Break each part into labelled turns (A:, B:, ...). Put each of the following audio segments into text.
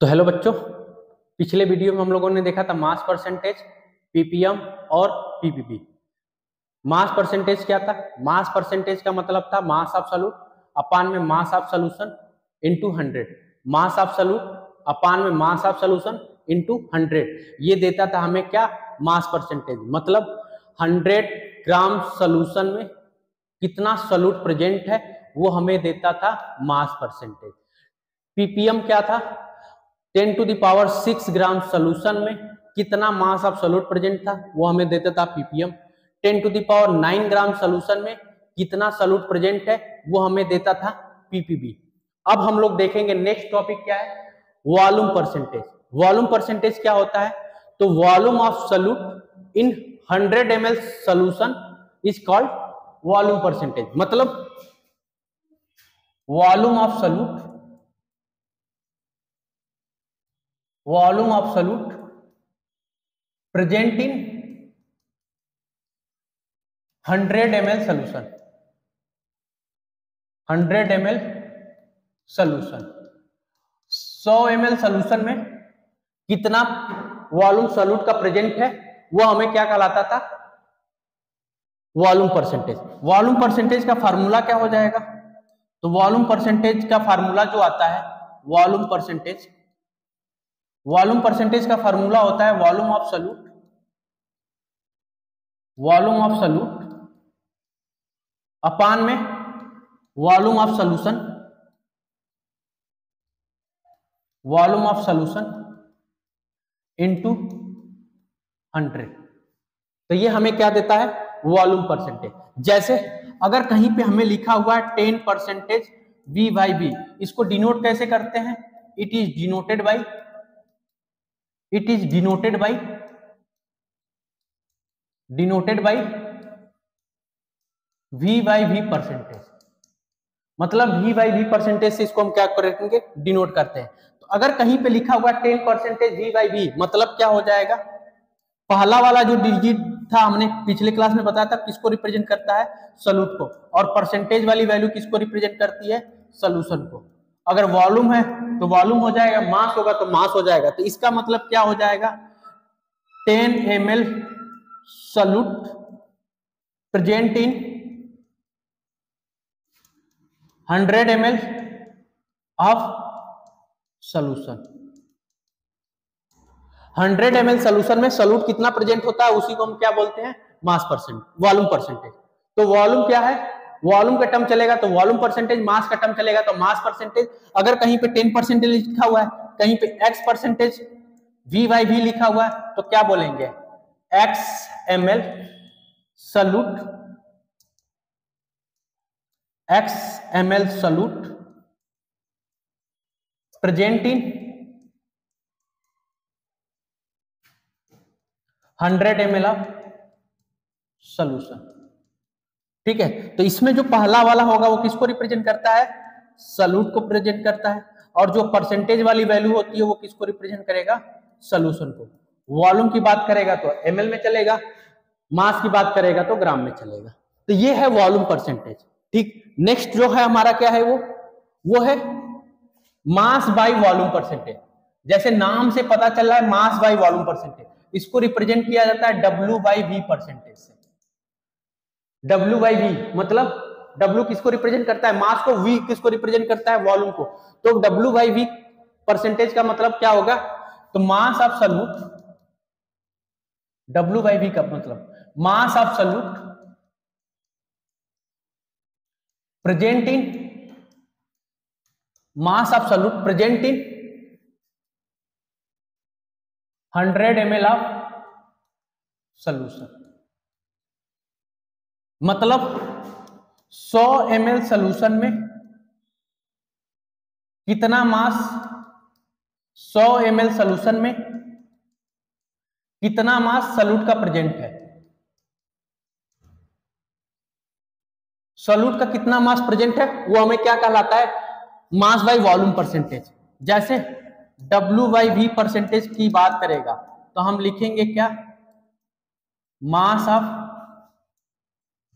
A: तो हेलो बच्चों, पिछले वीडियो में हम लोगों ने देखा था मास परसेंटेज, पीपीएम और पीपीपी। मास परसेंटेज क्या था? मास परसेंटेज का मतलब था मास ऑफ सॉल्यूट अपान में mass of solution into 100। Mass of solute upon में मास ऑफ सॉल्यूशन इनटू 100 ये देता था हमें क्या? Mass percentage. मतलब 100 ग्राम सॉल्यूशन में कितना सॉल्यूट प्रेजेंट है वो हमें देता था मास परसेंटेज। पीपीएम क्या था? 10 to the power 6 gram solution में कितना मास ऑफ सॉल्यूट प्रेजेंट था वो हमें देता था PPM. 10 to the power 9 gram solution में कितना सॉल्यूट प्रेजेंट है वो हमें देता था पीपीबी। अब हम लोग देखेंगे नेक्स्ट टॉपिक क्या है, वॉल्यूम परसेंटेज। वॉल्यूम परसेंटेज क्या होता है? तो volume of solute in 100 ml solution is called volume percentage. मतलब volume of solute present in 100 ml solution, 100 ml solution, 100 ml solution में कितना वॉल्यूम सॉल्यूट का प्रेजेंट है वो हमें क्या कहलाता था? Volume percentage. वॉल्यूम परसेंटेज का फार्मूला क्या हो जाएगा? तो वॉल्यूम परसेंटेज का फार्मूला जो आता है, वॉल्यूम परसेंटेज का फार्मूला होता है वॉल्यूम ऑफ सॉल्यूट अपान में वॉल्यूम ऑफ सॉल्यूशन इनटू 100। तो ये हमें क्या देता है? Volume percentage. जैसे अगर कहीं पे हमें लिखा हुआ है 10% V/V, इसको डिनोट कैसे करते हैं? It is denoted by V/V percentage. मतलब V/V परसेंटेज से इसको हम क्या करेंगे? डिनोट करते हैं। तो अगर कहीं पे लिखा हुआ 10% V/V, मतलब क्या हो जाएगा? पहला वाला जो डिजिट था हमने पिछले क्लास में बताया था किसको रिप्रेजेंट करता है? सॉल्यूट को। और परसेंटेज वाली वैल्यू किसको रिप्रेजेंट करती है? सॉल्यूशन को। अगर वॉल्यूम है तो वॉल्यूम हो जाएगा, मास होगा तो मास हो जाएगा। तो इसका मतलब क्या हो जाएगा? 10 ml solute present in 100 ml of solution. 100 ml solution में सॉल्यूट कितना प्रेजेंट होता है उसी को हम क्या बोलते हैं? Volume percentage. तो वॉल्यूम क्या है? वॉल्यूम का टर्म चलेगा तो वॉल्यूम परसेंटेज, मास का टर्म चलेगा तो मास परसेंटेज। अगर कहीं पे 10% लिखा हुआ है, कहीं पे x परसेंटेज V/V लिखा हुआ है तो क्या बोलेंगे? x ml solute present in 100 ml of solution. ठीक है, तो इसमें जो पहला वाला होगा वो किसको रिप्रेजेंट करता है? सॉल्यूट को प्रेजेंट करता है। और जो परसेंटेज वाली वैल्यू होती है वो किसको रिप्रेजेंट करेगा? सॉल्यूशन को। वॉल्यूम की बात करेगा तो ml में चलेगा, मास की बात करेगा तो ग्राम में चलेगा। तो ये है वॉल्यूम परसेंटेज। ठीक, नेक्स्ट जो है हमारा क्या है? वो है मास बाय वॉल्यूम परसेंटेज। जैसे नाम से पता चल रहा है मास बाय वॉल्यूम परसेंटेज, इसको रिप्रेजेंट किया जाता है W/V परसेंटेज से। W/V मतलब W किसको रिप्रेजेंट करता है? मास को। V किसको रिप्रेजेंट करता है? वॉल्यूम को। तो W/V परसेंटेज का मतलब क्या होगा? तो मास ऑफ सॉल्यूट, W/V का मतलब मास of solute present in 100 ml of solution. मतलब 100 ml सॉल्यूशन में कितना मास, 100 ml सॉल्यूशन में कितना मास सॉल्यूट का प्रेजेंट है? सॉल्यूट का कितना मास प्रेजेंट है वो हमें क्या कहलाता है? Mass by volume percentage. जैसे W/V परसेंटेज की बात करेगा तो हम लिखेंगे क्या? मास of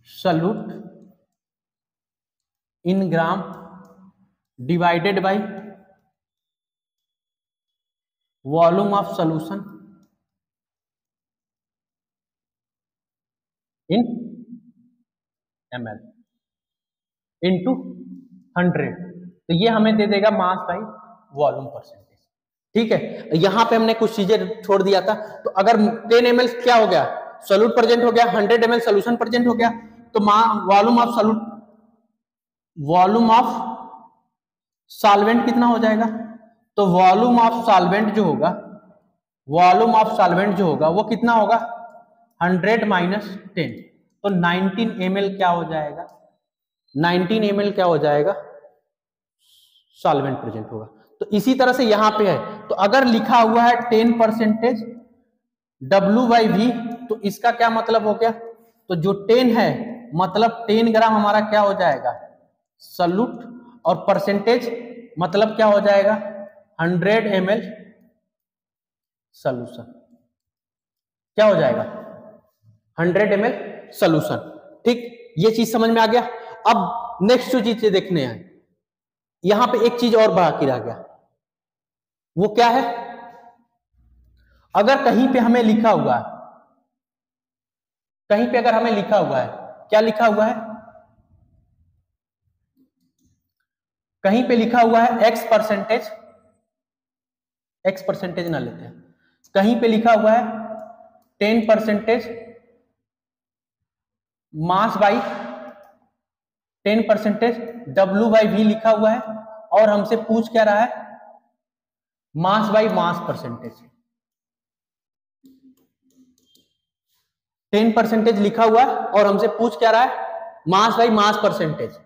A: solute in gram divided by volume of solution in ml into 100, तो ये हमें दे देगा मास बाई वॉल्यूम परसेंटेज। ठीक है, यहां पे हमने कुछ चीजें छोड़ दिया था। तो अगर 10 ml क्या हो गया, सोल्यूट प्रेजेंट हो गया, 100 ml सोल्यूशन प्रेजेंट हो गया, तो volume of solute, volume of solvent कितना हो जाएगा, तो वॉल्यूम ऑफ सॉल्वेंट जो होगा, वॉल्यूम ऑफ सॉल्वेंट जो होगा वो कितना होगा, 100 माइनस 10, तो 19 ml क्या हो जाएगा, 19 ml क्या हो जाएगा, सॉल्वेंट प्रेजेंट होगा। तो इसी तरह से यहां पे है, तो अगर लिखा हुआ है 10% W/V, तो इसका क्या मतलब हो गया, तो जो 10 है मतलब 10 ग्राम हमारा क्या हो जाएगा, सॉल्यूट, और परसेंटेज मतलब क्या हो जाएगा, 100 ml सॉल्यूशन, क्या हो जाएगा, 100 ml सॉल्यूशन। ठीक, ये चीज समझ में आ गया। अब नेक्स्ट जो चीज देखने हैं, यहां पे एक चीज और बाकी रह गया, वो क्या है, अगर कहीं पे हमें लिखा हुआ है, कहीं पे अगर हमें लिखा हुआ है, क्या लिखा हुआ है, कहीं पे लिखा हुआ है X परसेंटेज, X परसेंटेज ना लेते हैं, कहीं पे लिखा हुआ है 10% मास बाई 10% W/V लिखा हुआ है, और हमसे पूछ क्या रहा है, मास बाई मास परसेंटेज। 10% लिखा हुआ है और हमसे पूछ क्या रहा है, मास बाई मास परसेंटेज।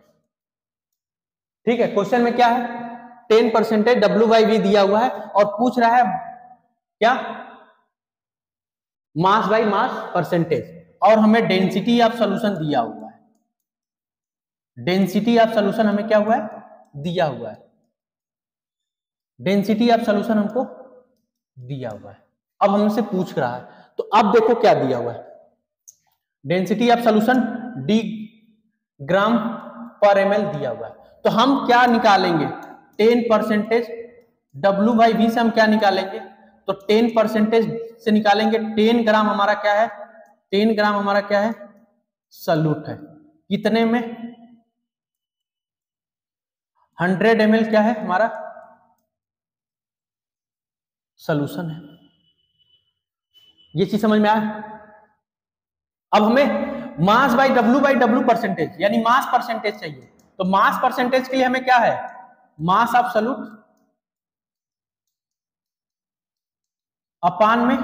A: ठीक है, क्वेश्चन में क्या है, 10% W/V दिया हुआ है और पूछ रहा है क्या, मास बाई मास परसेंटेज, और हमें डेंसिटी ऑफ सॉल्यूशन दिया हुआ है, डेंसिटी ऑफ सॉल्यूशन हमें क्या हुआ है, दिया हुआ है, डेंसिटी ऑफ सॉल्यूशन हमको दिया हुआ है, अब हमसे पूछ रहा है, तो अब देखो क्या दिया हुआ है, डेंसिटी ऑफ सॉल्यूशन D ग्राम पर ml दिया हुआ है, तो हम क्या निकालेंगे, 10% W/V से हम क्या निकालेंगे, तो 10% से निकालेंगे 10 ग्राम हमारा क्या है, 10 ग्राम हमारा क्या है, सॉल्यूट है, कितने में, 100 ml क्या है हमारा सॉल्यूशन है। ये चीज समझ में आया। अब हमें मास बाई W/W परसेंटेज यानी मास परसेंटेज चाहिए, तो मास परसेंटेज के लिए हमें क्या है, मास ऑफ सॉल्यूट अपान में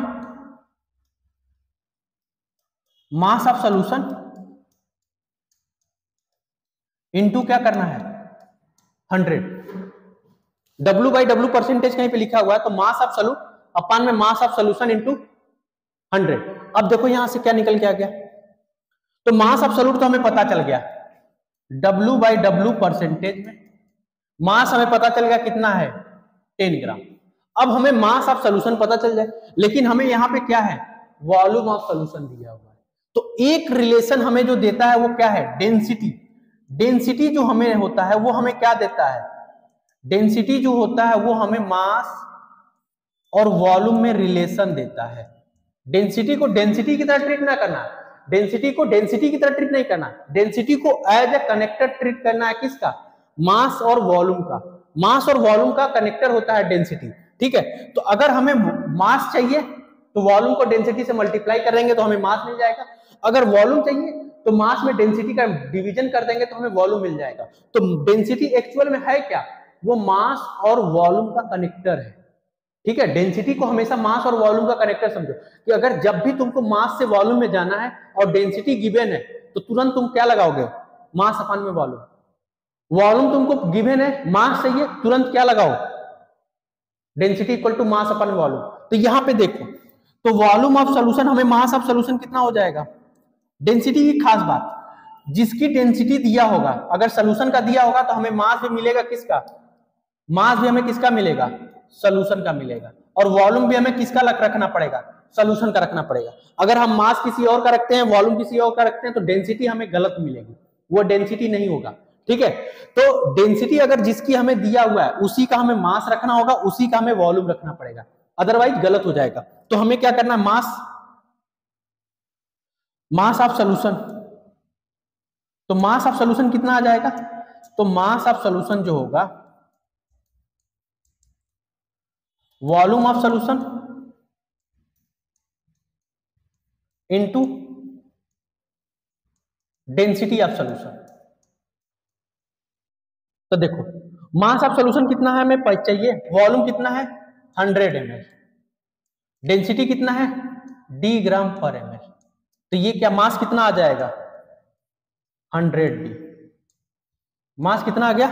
A: मास ऑफ सॉल्यूशन इनटू क्या करना है, 100। W/W परसेंटेज कहीं पे लिखा हुआ है, तो मास ऑफ सॉल्यूट अपान में मास ऑफ सॉल्यूशन इनटू 100। अब देखो यहां से क्या निकल के आ गया, तो मास ऑफ सॉल्यूट तो हमें पता चल गया, W/W परसेंटेज में मास हमें पता चल गया कितना है, 10 ग्राम। अब हमें मास ऑफ सॉल्यूशन पता चल जाए, लेकिन हमें यहां पे क्या है, वॉल्यूम ऑफ सॉल्यूशन दिया हुआ है। तो एक रिलेशन हमें जो देता है वो क्या है, डेंसिटी। डेंसिटी जो हमें होता है वो हमें क्या देता है, डेंसिटी जो होता है वो हमें मास और वॉल्यूम में रिलेशन देता है। डेंसिटी को डेंसिटी की तरह ट्रीट ना करना, डेंसिटी को डेंसिटी की तरह ट्रीट नहीं करना, डेंसिटी को एज ए कनेक्टर ट्रीट करना है, किसका, मास और वॉल्यूम का। मास और वॉल्यूम का कनेक्टर होता है डेंसिटी। ठीक है, तो अगर हमें मास चाहिए तो वॉल्यूम को डेंसिटी से मल्टीप्लाई करेंगे तो हमें मास मिल जाएगा, अगर वॉल्यूम चाहिए तो मास में डेंसिटी का डिवीजन कर देंगे तो हमें वॉल्यूम मिल जाएगा। तो डेंसिटी एक्चुअल में है क्या, वो मास और वॉल्यूम का कनेक्टर है। ठीक है, डेंसिटी को हमेशा मास और वॉल्यूम का कनेक्टर समझो, कि अगर जब भी तुमको मास से वॉल्यूम में जाना है और डेंसिटी गिवन है तो तुरंत तुम क्या लगाओगे, मास अपान में वॉल्यूम। वॉल्यूम तुमको गिवन है, मास चाहिए, तुरंत क्या लगाओ, density equal to mass upon volume. तो यहां पे देखो, तो वॉल्यूम ऑफ सॉल्यूशन हमें मास ऑफ सॉल्यूशन कितना हो जाएगा, डेंसिटी की खास बात, जिसकी डेंसिटी दिया होगा, अगर सॉल्यूशन का दिया होगा तो हमें मास भी मिलेगा, किसका, मास भी हमें किसका मिलेगा, सॉल्यूशन का मिलेगा, और वॉल्यूम भी हमें किसका रखना पड़ेगा, सॉल्यूशन का रखना पड़ेगा। अगर हम मास किसी और का रखते हैं, वॉल्यूम किसी और का रखते हैं, तो डेंसिटी हमें गलत मिलेगी, वो डेंसिटी नहीं होगा। ठीक है, तो डेंसिटी अगर जिसकी हमें दिया हुआ है उसी का हमें मास रखना होगा, उसी का हमें वॉल्यूम रखना पड़ेगा। अदरवाइज गलत हो जाएगा। तो हमें क्या करना है, मास ऑफ सॉल्यूशन। तो मास ऑफ सॉल्यूशन कितना आ जाएगा, तो मास ऑफ सॉल्यूशन जो होगा volume of solution into density of solution. तो देखो मास ऑफ सॉल्यूशन कितना है हमें चाहिए, वॉल्यूम कितना है 100 ml, डेंसिटी कितना है डी ग्राम पर ml। तो ये क्या मास कितना आ जाएगा 100 डी। मास कितना आ गया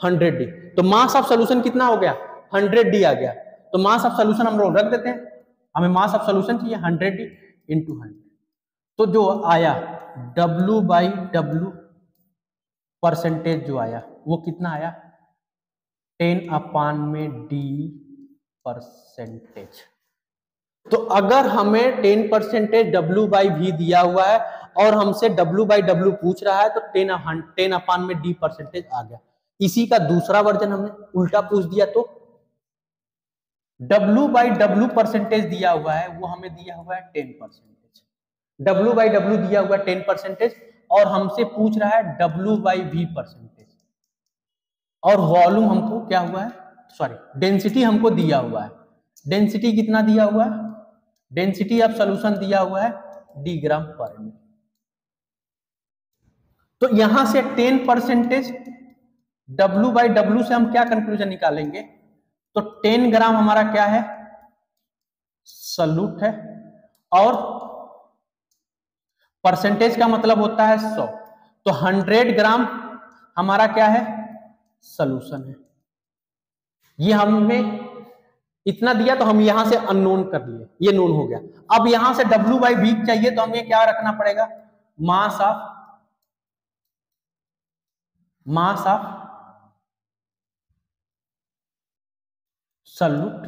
A: 100 डी। तो मास ऑफ सॉल्यूशन कितना हो गया 100 डी आ गया। तो मास ऑफ सॉल्यूशन हम लोग रख देते हैं, हमें मास ऑफ सॉल्यूशन चाहिए 100 डी इंटू 100। तो जो आया W बाई डब्ल्यू परसेंटेज जो आया वो कितना आया 10/d%। तो अगर हमें 10% W/V दिया हुआ है और हमसे W/W पूछ रहा है तो 10/d% आ गया। इसी का दूसरा वर्जन हमने उल्टा पूछ दिया तो W/W परसेंटेज दिया हुआ है वो हमें दिया हुआ है 10%, W/W दिया हुआ है 10% और हमसे पूछ रहा है W/V परसेंटेज, और वॉल्यूम हमको क्या हुआ है, सॉरी डेंसिटी हमको दिया हुआ है। डेंसिटी कितना दिया हुआ है, डेंसिटी ऑफ सॉल्यूशन दिया हुआ है डी ग्राम पर ml। तो यहां से 10% W/W से हम क्या कंक्लूजन निकालेंगे, तो 10 ग्राम हमारा क्या है सॉल्यूट है और परसेंटेज का मतलब होता है 100। तो 100 ग्राम हमारा क्या है सॉल्यूशन है। ये हमें इतना दिया तो हम यहां से अननोन कर लिए, ये नोन हो गया। अब यहां से W/V चाहिए तो हमें क्या रखना पड़ेगा मास ऑफ सॉल्यूट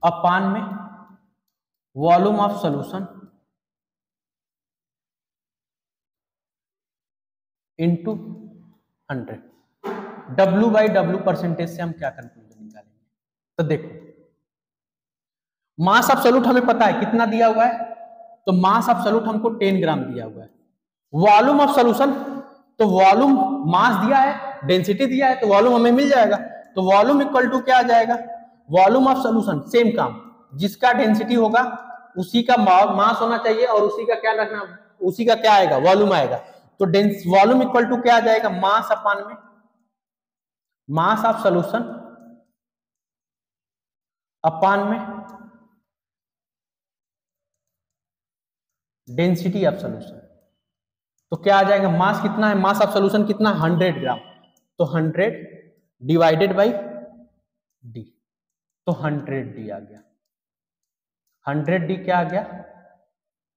A: अपान में volume of solution into 100। W/W percentage से हम क्या कंक्लूजन निकालेंगे, तो देखो मास ऑफ सॉल्यूट हमें पता है कितना दिया हुआ है, तो मास ऑफ सॉल्यूट हमको 10 ग्राम दिया हुआ है। वॉल्यूम ऑफ सॉल्यूशन, तो वॉल्यूम मास दिया है डेंसिटी दिया है तो वॉल्यूम हमें मिल जाएगा। तो वॉल्यूम इक्वल टू क्या आ जाएगा, वॉल्यूम ऑफ सॉल्यूशन सेम काम, जिसका डेंसिटी होगा उसी का मास होना चाहिए और उसी का क्या रखना, उसी का क्या आएगा वॉल्यूम आएगा। तो वॉल्यूम इक्वल टू क्या आ जाएगा मास अपान में मास ऑफ सॉल्यूशन अपान में डेंसिटी ऑफ सॉल्यूशन। तो क्या आ जाएगा मास कितना है, मास ऑफ सॉल्यूशन कितना 100 ग्राम, तो 100 डिवाइडेड बाई डी, तो 100 डी आ गया। 100 डी क्या आ गया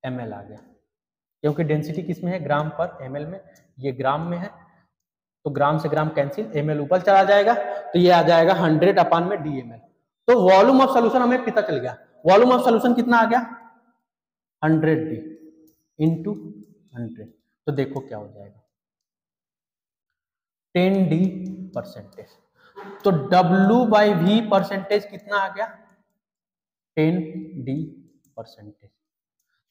A: ml आ गया, क्योंकि डेंसिटी किसमें है ग्राम पर ml में, ये ग्राम में है तो ग्राम से ग्राम कैंसिल, ml ऊपर चला जाएगा तो ये आ जाएगा 100 अपान में डी ml। तो वॉल्यूम ऑफ सॉल्यूशन हमें पता चल गया, वॉल्यूम ऑफ सॉल्यूशन कितना आ गया 100 डी इंटू 100। तो देखो क्या हो जाएगा 10d%। तो W/V परसेंटेज कितना आ गया 10d%।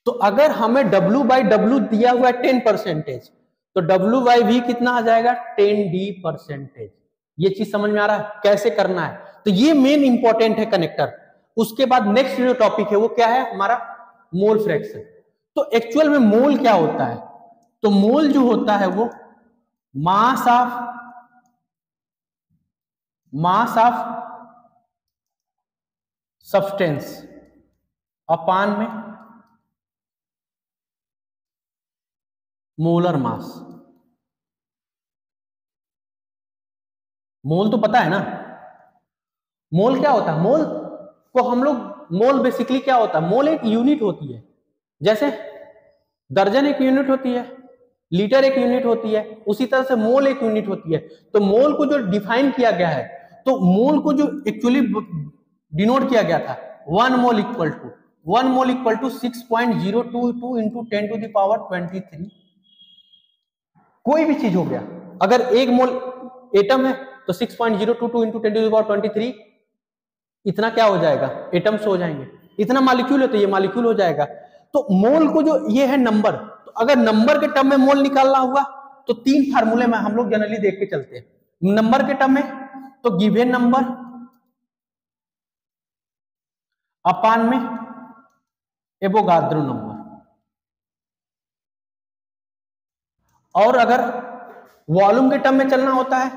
A: तो अगर हमें W/W दिया हुआ है 10%, तो W/V कितना आ जाएगा 10d%। ये चीज समझ में आ रहा है कैसे करना है, तो ये मेन इंपॉर्टेंट है कनेक्टर। उसके बाद नेक्स्ट जो टॉपिक है वो क्या है हमारा मोल फ्रैक्शन। तो एक्चुअल में मोल क्या होता है, तो मोल जो होता है वो मास ऑफ सब्सटेंस अपान में मोलर मास। मोल तो पता है ना, मोल क्या होता है, मोल को हम लोग, मोल बेसिकली क्या होता है, मोल एक यूनिट होती है, जैसे दर्जन एक यूनिट होती है, लीटर एक यूनिट होती है, उसी तरह से मोल एक यूनिट होती है। तो मोल को जो डिफाइन किया गया है, तो मोल को जो एक्चुअली डिनोट किया गया था 1 mole equal to 6.022 into 10 to the power 23। कोई भी चीज हो गया, अगर एक मोल एटम है तो 6.022 इंटू 10 टू द पावर 23 इतना क्या हो जाएगा, एटम्स हो जाएंगे। इतना मॉलिक्यूल है तो ये मॉलिक्यूल हो जाएगा। तो मोल को जो ये है नंबर, तो अगर नंबर के टर्म में मोल निकालना हुआ तो 3 फार्मूले में हम लोग जनरली देख के चलते हैं। नंबर के टर्म में तो गिवन नंबर अपान में एवोगाद्रो नंबर, और अगर वॉल्यूम के टर्म में चलना होता है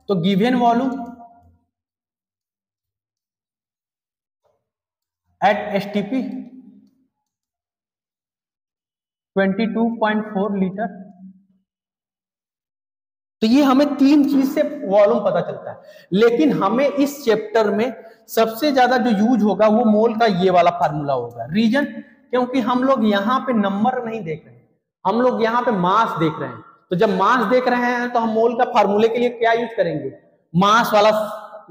A: तो given volume at STP 22.4 litre. तो ये हमें 3 चीज से वॉल्यूम पता चलता है, लेकिन हमें इस चैप्टर में सबसे ज्यादा जो यूज होगा वो मोल का ये वाला फार्मूला होगा। रीजन, क्योंकि हम लोग यहाँ पे नंबर नहीं देख रहे हैं, हम लोग यहाँ पे मास देख रहे हैं। तो जब मास देख रहे हैं तो हम मोल का फार्मूले के लिए क्या यूज करेंगे, मास वाला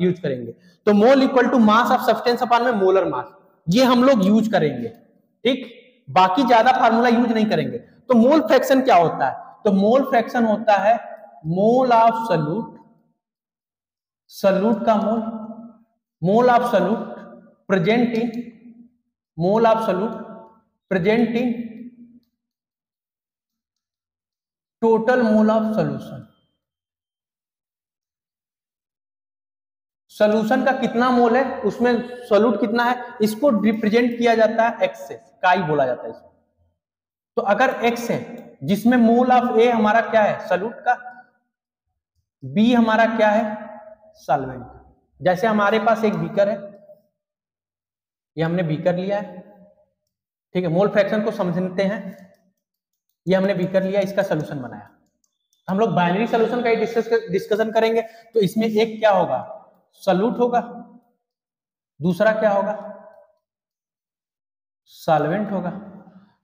A: यूज करेंगे। तो mole equal to mass of substance upon में मोलर मास, ये हम लोग यूज करेंगे। ठीक, बाकी ज्यादा फार्मूला यूज नहीं करेंगे। तो मोल फ्रैक्शन क्या होता है, तो मोल फ्रैक्शन होता है मोल ऑफ सॉल्यूट, सॉल्यूट का mole, mole of solute present in, mole of solute present in total mole of solution. Solution का कितना मोल है, उसमें सॉल्यूट कितना है, इसको रिप्रेजेंट किया जाता है एक्स से, काई बोला जाता है इसको। तो अगर एक्स है जिसमें मोल ऑफ ए हमारा क्या है, सॉल्यूट का, बी हमारा क्या है, सॉल्वेंट। जैसे हमारे पास एक बीकर है, ये हमने बीकर लिया है, ठीक है, मोल फ्रैक्शन को समझते हैं। ये हमने बीकर लिया, इसका सॉल्यूशन बनाया। हम लोग बाइनरी सॉल्यूशन का ही डिस्कशन करेंगे। तो इसमें एक क्या होगा, सॉल्यूट होगा, दूसरा क्या होगा, सॉल्वेंट होगा।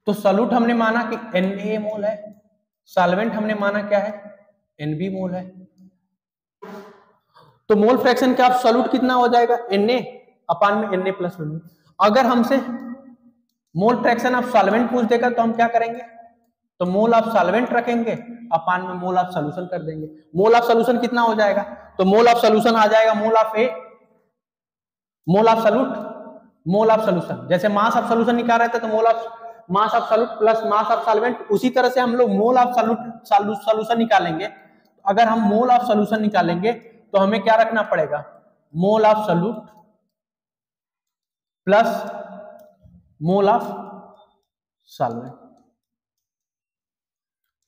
A: तो सॉल्यूट हमने माना कि Na मोल है, सॉल्वेंट हमने माना क्या है, Nb मोल है। तो मोल फ्रैक्शन का सॉल्यूट कितना हो जाएगा, Na अपान में Na प्लस 1। अगर हमसे मोल फ्रैक्शन ऑफ सॉल्वेंट पूछ देगा तो हम क्या करेंगे, तो मोल ऑफ सॉल्वेंट रखेंगे, अपान में मोल ऑफ सॉल्यूशन कर देंगे। मोल ऑफ सॉल्यूशन कितना हो जाएगा, तो मोल ऑफ सॉल्यूशन आ जाएगा mole of A, mole of solute, mole of solution. जैसे मास ऑफ सॉल्यूशन निकाल रहे थे तो mole of mass of solute plus mass of solvent, उसी तरह से हम लोग मोल ऑफ सॉल्यूशन निकालेंगे। अगर हम मोल ऑफ सॉल्यूशन निकालेंगे तो हमें क्या रखना पड़ेगा, मोल of solute plus mole of solvent.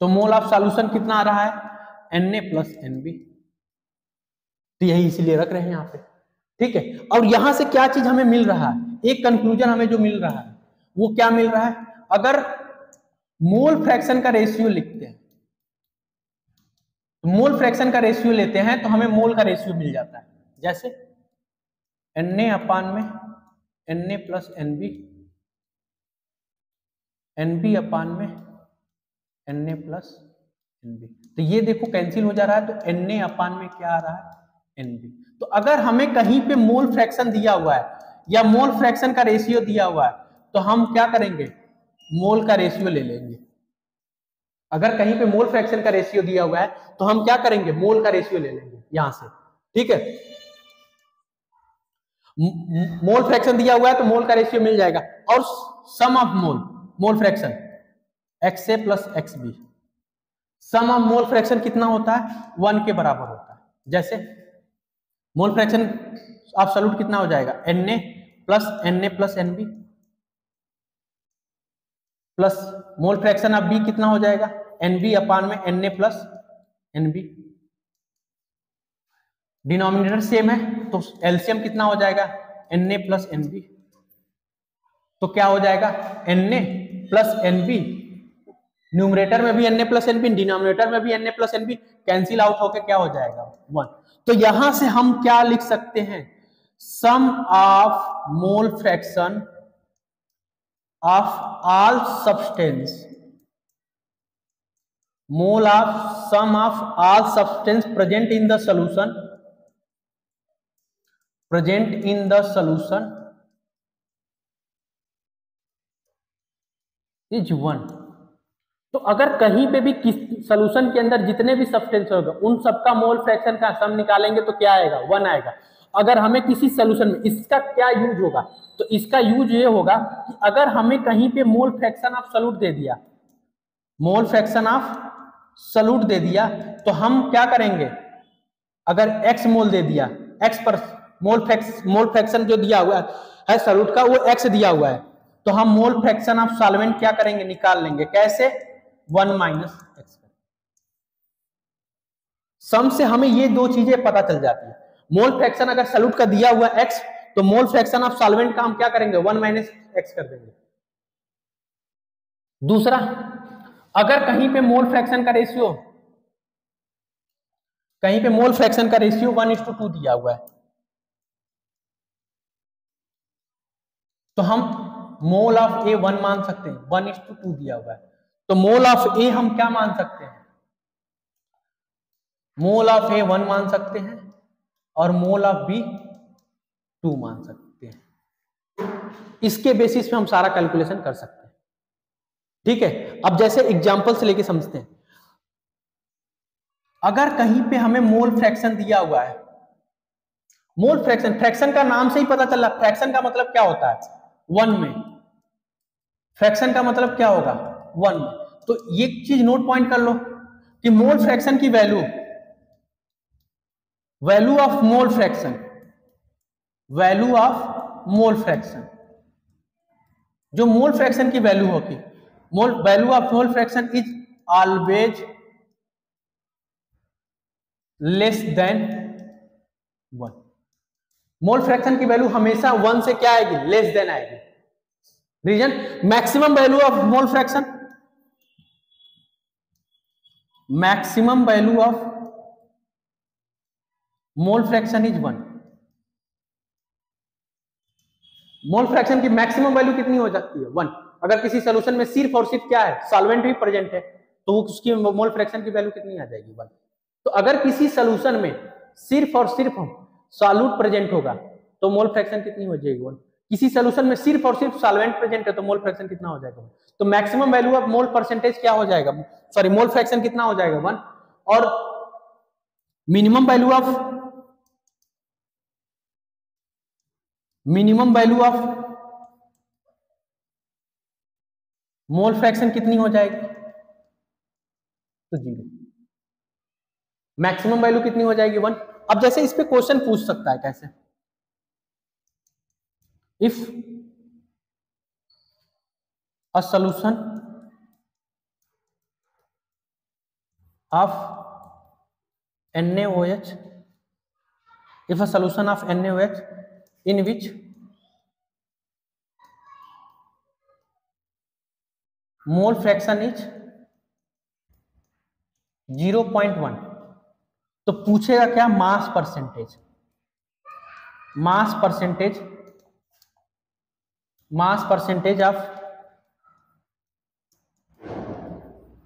A: तो मोल ऑफ सॉल्यूशन कितना आ रहा है, Na प्लस Nb। तो यही इसीलिए रख रहे हैं यहाँ पे, ठीक है। और यहां से क्या चीज हमें मिल रहा है, एक कंक्लूजन हमें जो मिल रहा है वो क्या मिल रहा है, अगर मोल फ्रैक्शन का रेशियो लिखते हैं, मोल फ्रैक्शन का रेशियो लेते हैं तो हमें मोल का रेशियो मिल जाता है। जैसे Na अपान में Na प्लस Nb, Nb अपान में Na प्लस Nb। तो ये देखो कैंसिल हो जा रहा है, तो Na अपान में क्या आ रहा है, Nb। तो अगर हमें कहीं पे मोल फ्रैक्शन दिया हुआ है या मोल फ्रैक्शन का रेशियो दिया हुआ है तो हम क्या करेंगे, मोल का रेशियो ले लेंगे। अगर कहीं पे मोल फ्रैक्शन का रेशियो दिया हुआ है तो हम क्या करेंगे, मोल का रेशियो ले लेंगे यहां से, ठीक है। मोल फ्रैक्शन दिया हुआ है तो मोल का रेशियो मिल जाएगा। और sum of mole fraction XA plus XB, sum of mole fraction कितना होता है, 1 के बराबर होता है। जैसे मोल फ्रैक्शन ऑफ सॉल्यूट कितना हो जाएगा, Na plus Na plus Nb, plus mole fraction of B कितना हो जाएगा, Nb अपान में Na plus Nb। Denominator same है तो एलसीएम कितना हो जाएगा, Na प्लस Nb। तो क्या हो जाएगा, Na प्लस Nb, न्यूमरेटर में भी Na प्लस Nb, डिनोमिनेटर में भी Na plus Nb, cancel out होके क्या हो जाएगा, 1। तो यहां से हम क्या लिख सकते हैं, sum of mole fraction of all substance, mole of sum of all substance present in the solution, present in the solution is 1। तो अगर कहीं पे भी किस सॉल्यूशन के अंदर जितने भी सब्सटेंस होगा उन सबका मोल फ्रैक्शन का सम निकालेंगे तो क्या आएगा, 1 आएगा। अगर हमें किसी सोल्यूशन में, इसका क्या यूज होगा, तो इसका यूज ये होगा कि अगर हमें कहीं पे मोल फ्रैक्शन ऑफ सॉल्यूट दे दिया, मोल फ्रैक्शन ऑफ सॉल्यूट दे दिया, तो हम क्या करेंगे, अगर x मोल दे दिया, x पर मोल फ्रैक्शन जो दिया हुआ है सॉल्यूट का वो x दिया हुआ है, तो हम मोल फ्रैक्शन ऑफ सॉल्वेंट क्या करेंगे, निकाल लेंगे। कैसे? 1 माइनस एक्स। सम से हमें ये दो चीजें पता चल जाती है। मोल फ्रैक्शन अगर सॉल्यूट का दिया हुआ x, तो मोल फ्रैक्शन ऑफ सॉल्वेंट का हम क्या करेंगे, 1 माइनस एक्स कर देंगे। दूसरा, अगर कहीं पे मोल फ्रैक्शन का रेशियो, कहीं पे मोल फ्रैक्शन का रेशियो 1:2 दिया हुआ है, तो हम मोल ऑफ ए 1 मान सकते हैं। 1:2 दिया हुआ है, तो मोल ऑफ ए हम क्या मान सकते हैं, मोल ऑफ ए 1 मान सकते हैं और मोल ऑफ बी 2 मान सकते हैं। इसके बेसिस पे हम सारा कैलकुलेशन कर सकते हैं। ठीक है, अब जैसे एग्जांपल से लेके समझते हैं। अगर कहीं पे हमें मोल फ्रैक्शन दिया हुआ है, मोल फ्रैक्शन, फ्रैक्शन का नाम से ही पता चल रहा है, फ्रैक्शन का मतलब क्या होता है, 1 में। फ्रैक्शन का मतलब क्या होगा, 1 में। तो ये चीज नोट पॉइंट कर लो कि मोल फ्रैक्शन की value, value of mole fraction, value of mole fraction, जो मोल फ्रैक्शन की वैल्यू होगी, value of mole fraction is always less than 1। Mole fraction की वैल्यू हमेशा 1 से क्या आएगी, लेस देन आएगी। Reason, maximum value of mole fraction, maximum value of mole fraction is 1। Mole fraction की मैक्सिमम वैल्यू कितनी हो जाती है, 1। अगर किसी सॉल्यूशन में सिर्फ और सिर्फ क्या है, सॉल्वेंट भी प्रेजेंट है, तो उसकी मोल फ्रैक्शन की वैल्यू कितनी आ जाएगी, 1। तो अगर किसी सॉल्यूशन में सिर्फ और सिर्फ सॉल्यूट प्रेजेंट होगा, तो मोल फ्रैक्शन कितनी हो जाएगी, 1। किसी सॉल्यूशन में सिर्फ और सिर्फ सॉल्वेंट प्रेजेंट है, तो मोल फ्रैक्शन कितना हो जाएगा, 1। तो maximum value of mole percentage क्या हो जाएगा, सॉरी मोल फ्रैक्शन कितना हो जाएगा, 1। और minimum value of, minimum value of mole fraction कितनी हो जाएगी, तो 0। मैक्सिमम वैल्यू कितनी हो जाएगी, 1। अब जैसे इस पे क्वेश्चन पूछ सकता है, कैसे, if a solution of NaOH, if a solution of NaOH in which mole fraction is 0.1, तो पूछेगा क्या, mass percentage, mass percentage, mass percentage of,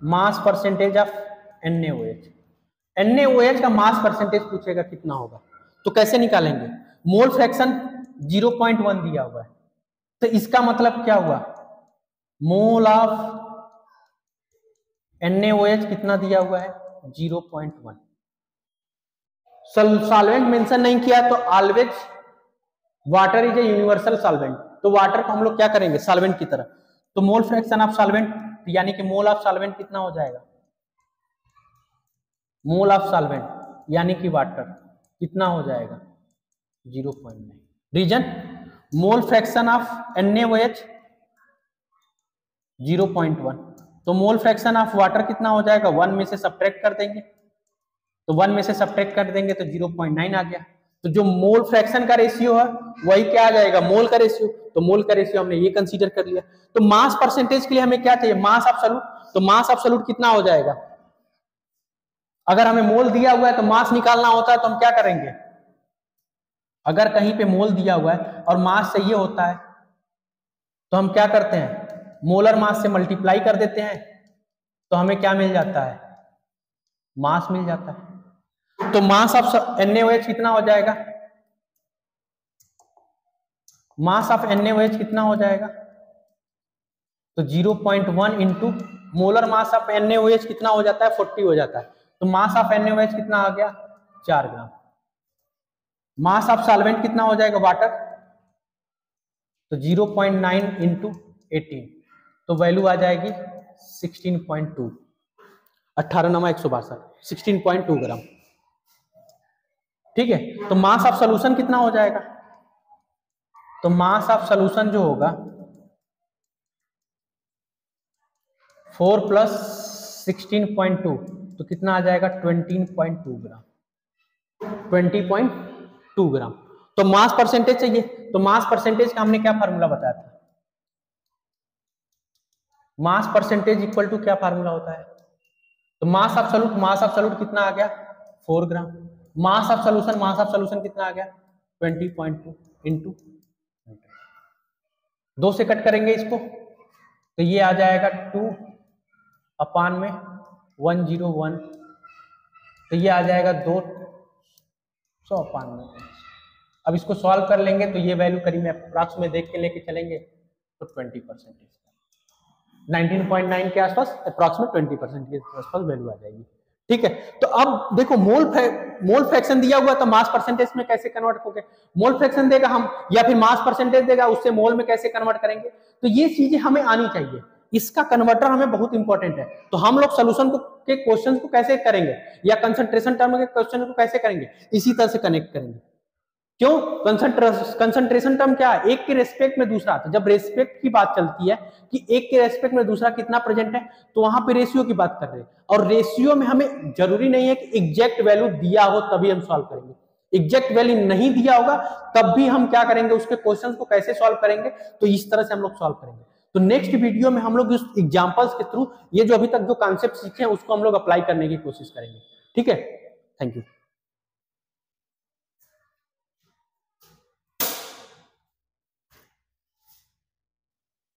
A: mass percentage of NaOH। NaOH का मास परसेंटेज पूछेगा कितना होगा, तो कैसे निकालेंगे, मोल फ्रैक्शन 0.1 दिया हुआ है, तो इसका मतलब क्या हुआ, मोल ऑफ NaOH कितना दिया हुआ है, 0.1। सॉल्वेंट मेंशन नहीं किया, तो always water is a universal solvent, तो वाटर को हम लोग क्या करेंगे, सॉल्वेंट की तरह। तो मोल फ्रैक्शन ऑफ सॉल्वेंट, यानी कि मोल ऑफ सॉल्वेंट कितना हो जाएगा, मोल ऑफ सॉल्वेंट यानी कि वाटर कितना हो जाएगा, 0.9। Reason, mole fraction of NaOH 0.1, तो मोल फ्रैक्शन ऑफ वाटर कितना हो जाएगा, 1 में से सब्ट्रैक्ट कर देंगे, तो 1 में से सब्ट्रैक्ट कर देंगे तो 0.9 आ गया। तो जो मोल फ्रैक्शन का रेशियो है वही क्या आ जाएगा, मोल का रेशियो। तो मोल का रेशियो हमने ये कंसीडर कर लिया। तो मास परसेंटेज के लिए हमें क्या चाहिए, मास ऑफ सॉल्यूट। तो मास ऑफ सॉल्यूट कितना हो जाएगा, अगर हमें मोल दिया हुआ है तो मास निकालना होता है, तो हम क्या करेंगे, अगर कहीं पे मोल दिया हुआ है और मास चाहिए होता है, तो हम क्या करते हैं, मोलर मास से मल्टीप्लाई कर देते हैं, तो हमें क्या मिल जाता है, मास मिल जाता है। तो मास ऑफ NaOH कितना हो जाएगा, मास ऑफ NaOH कितना हो जाएगा, तो 0.1 into molar mass of NaOH कितना हो जाता है, 40 हो जाता है। तो मास ऑफ NaOH कितना आ गया, 4 ग्राम। मास ऑफ सॉल्वेंट कितना हो जाएगा वाटर, तो 0.9 इंटू 18, तो वैल्यू आ जाएगी 16.2, 18×162, 16.2 ग्राम। ठीक है, तो मास ऑफ सोल्यूशन कितना हो जाएगा, तो मास ऑफ सोल्यूशन जो होगा 4 + 16.2, तो कितना आ जाएगा 20.2 ग्राम, 20.2 ग्राम। तो मास परसेंटेज चाहिए, तो मास परसेंटेज का हमने क्या फार्मूला बताया था, मास परसेंटेज इक्वल टू क्या फार्मूला होता है, तो मास ऑफ सॉल्यूट कितना आ गया 4 ग्राम, मास ऑफ सोल्यूशन कितना आ गया 20.2 इंटू 2 से कट करेंगे इसको, तो ये आ जाएगा 2/101, तो ये आ जाएगा 200/1। अब इसको सॉल्व कर लेंगे तो ये वैल्यू करीब अप्रॉक्स में देख के लेके चलेंगे तो 20%, 19.9 के आसपास अप्रॉक्सीमेट 20% के आसपास वैल्यू आ जाएगी। ठीक है, तो अब देखो मोल फ्रैक्शन दिया हुआ तो मास परसेंटेज में कैसे कन्वर्ट होगे, मोल फ्रैक्शन देगा हम या फिर मास परसेंटेज देगा, उससे मोल में कैसे कन्वर्ट करेंगे, तो ये चीजें हमें आनी चाहिए, इसका कन्वर्टर हमें बहुत इंपॉर्टेंट है। तो हम लोग सोल्यूशन को के क्वेश्चन को कैसे करेंगे या कंसंट्रेशन टर्म के क्वेश्चन को कैसे करेंगे, इसी तरह से कनेक्ट करेंगे। क्यों, कंसंट्रेशन टर्म क्या है, एक के रेस्पेक्ट में दूसरा, तो जब रेस्पेक्ट की बात चलती है कि एक के रेस्पेक्ट में दूसरा कितना प्रेजेंट है, तो वहां पे रेशियो की बात कर रहे हैं, और रेशियो में हमें जरूरी नहीं है कि एग्जैक्ट वैल्यू दिया हो तभी हम सॉल्व करेंगे, एग्जैक्ट वैल्यू नहीं दिया होगा तब भी हम क्या करेंगे, उसके क्वेश्चन को कैसे सॉल्व करेंगे, तो इस तरह से हम लोग सॉल्व करेंगे। तो नेक्स्ट वीडियो में हम लोग इस एग्जांपल्स के थ्रू ये जो अभी तक जो कॉन्सेप्ट सीखे हैं उसको हम लोग अप्लाई करने की कोशिश करेंगे। ठीक है, थैंक यू।